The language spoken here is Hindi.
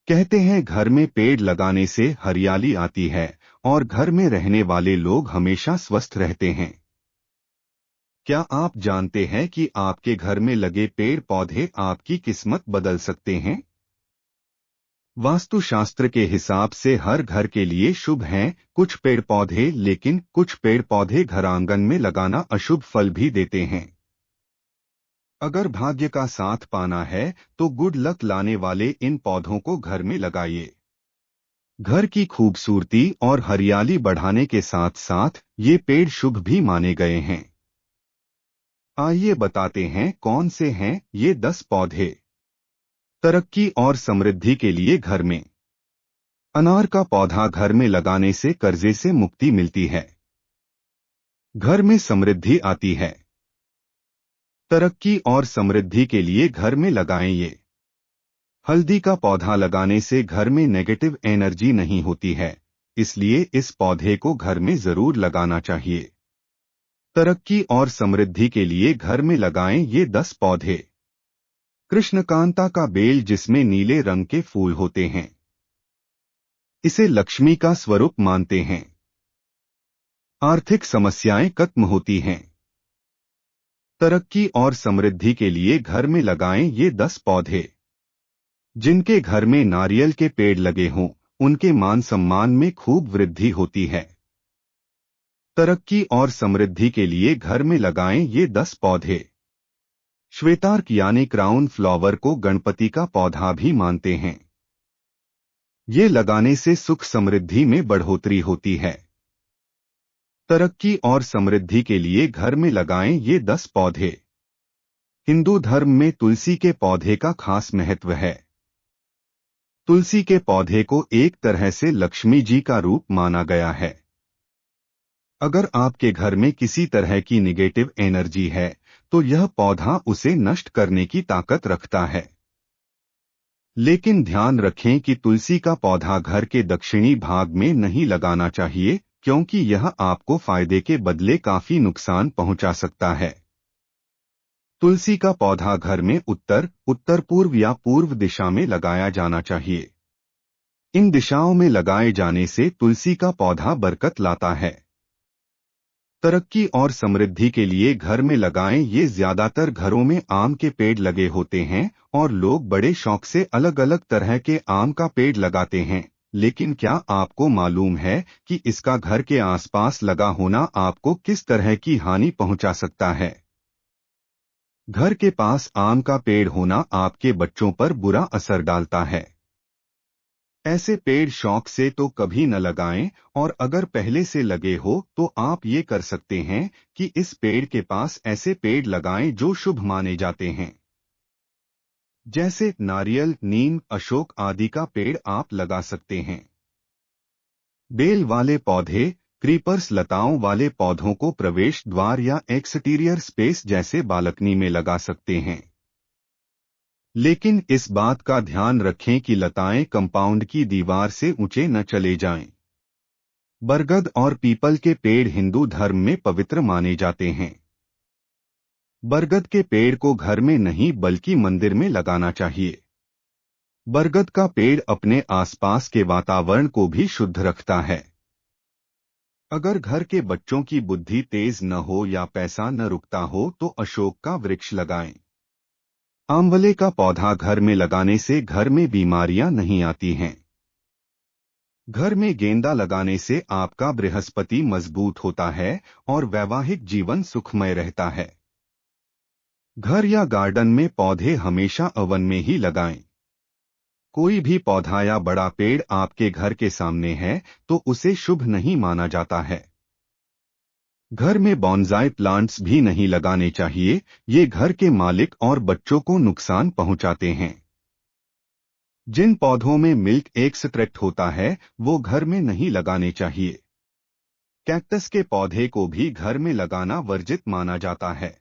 कहते हैं घर में पेड़ लगाने से हरियाली आती है और घर में रहने वाले लोग हमेशा स्वस्थ रहते हैं। क्या आप जानते हैं कि आपके घर में लगे पेड़ पौधे आपकी किस्मत बदल सकते हैं? वास्तुशास्त्र के हिसाब से हर घर के लिए शुभ हैं कुछ पेड़ पौधे, लेकिन कुछ पेड़ पौधे घर आंगन में लगाना अशुभ फल भी देते हैं। अगर भाग्य का साथ पाना है तो गुड लक लाने वाले इन पौधों को घर में लगाइए। घर की खूबसूरती और हरियाली बढ़ाने के साथ साथ ये पेड़ शुभ भी माने गए हैं। आइए बताते हैं कौन से हैं ये 10 पौधे। तरक्की और समृद्धि के लिए घर में। अनार का पौधा घर में लगाने से कर्जे से मुक्ति मिलती है। घर में समृद्धि आती है। तरक्की और समृद्धि के लिए घर में लगाएं ये। हल्दी का पौधा लगाने से घर में नेगेटिव एनर्जी नहीं होती है, इसलिए इस पौधे को घर में जरूर लगाना चाहिए। तरक्की और समृद्धि के लिए घर में लगाएं ये 10 पौधे। कृष्णकांता का बेल, जिसमें नीले रंग के फूल होते हैं, इसे लक्ष्मी का स्वरूप मानते हैं। आर्थिक समस्याएं खत्म होती हैं। तरक्की और समृद्धि के लिए घर में लगाएं ये 10 पौधे। जिनके घर में नारियल के पेड़ लगे हों, उनके मान सम्मान में खूब वृद्धि होती है। तरक्की और समृद्धि के लिए घर में लगाएं ये 10 पौधे। श्वेतार्क यानी क्राउन फ्लावर को गणपति का पौधा भी मानते हैं। ये लगाने से सुख समृद्धि में बढ़ोतरी होती है। तरक्की और समृद्धि के लिए घर में लगाएं ये 10 पौधे। हिंदू धर्म में तुलसी के पौधे का खास महत्व है। तुलसी के पौधे को एक तरह से लक्ष्मी जी का रूप माना गया है। अगर आपके घर में किसी तरह की निगेटिव एनर्जी है तो यह पौधा उसे नष्ट करने की ताकत रखता है। लेकिन ध्यान रखें कि तुलसी का पौधा घर के दक्षिणी भाग में नहीं लगाना चाहिए, क्योंकि यह आपको फायदे के बदले काफी नुकसान पहुंचा सकता है। तुलसी का पौधा घर में उत्तर, उत्तर पूर्व या पूर्व दिशा में लगाया जाना चाहिए। इन दिशाओं में लगाए जाने से तुलसी का पौधा बरकत लाता है। तरक्की और समृद्धि के लिए घर में लगाएं ये ज्यादातर घरों में आम के पेड़ लगे होते हैं और लोग बड़े शौक से अलग अलग तरह के आम का पेड़ लगाते हैं। लेकिन क्या आपको मालूम है कि इसका घर के आसपास लगा होना आपको किस तरह की हानि पहुंचा सकता है? घर के पास आम का पेड़ होना आपके बच्चों पर बुरा असर डालता है। ऐसे पेड़ शौक से तो कभी न लगाएं, और अगर पहले से लगे हो तो आप ये कर सकते हैं कि इस पेड़ के पास ऐसे पेड़ लगाएं जो शुभ माने जाते हैं। जैसे नारियल, नीम, अशोक आदि का पेड़ आप लगा सकते हैं। बेल वाले पौधे, क्रीपर्स, लताओं वाले पौधों को प्रवेश द्वार या एक्सटीरियर स्पेस जैसे बालकनी में लगा सकते हैं। लेकिन इस बात का ध्यान रखें कि लताएं कंपाउंड की दीवार से ऊंचे न चले जाएं। बरगद और पीपल के पेड़ हिंदू धर्म में पवित्र माने जाते हैं। बरगद के पेड़ को घर में नहीं बल्कि मंदिर में लगाना चाहिए। बरगद का पेड़ अपने आसपास के वातावरण को भी शुद्ध रखता है। अगर घर के बच्चों की बुद्धि तेज न हो या पैसा न रुकता हो तो अशोक का वृक्ष लगाएं। आंवले का पौधा घर में लगाने से घर में बीमारियां नहीं आती हैं। घर में गेंदा लगाने से आपका बृहस्पति मजबूत होता है और वैवाहिक जीवन सुखमय रहता है। घर या गार्डन में पौधे हमेशा ओवन में ही लगाएं। कोई भी पौधा या बड़ा पेड़ आपके घर के सामने है तो उसे शुभ नहीं माना जाता है। घर में बॉन्साई प्लांट्स भी नहीं लगाने चाहिए, ये घर के मालिक और बच्चों को नुकसान पहुंचाते हैं। जिन पौधों में मिल्क एक्सट्रैक्ट होता है वो घर में नहीं लगाने चाहिए। कैक्टस के पौधे को भी घर में लगाना वर्जित माना जाता है।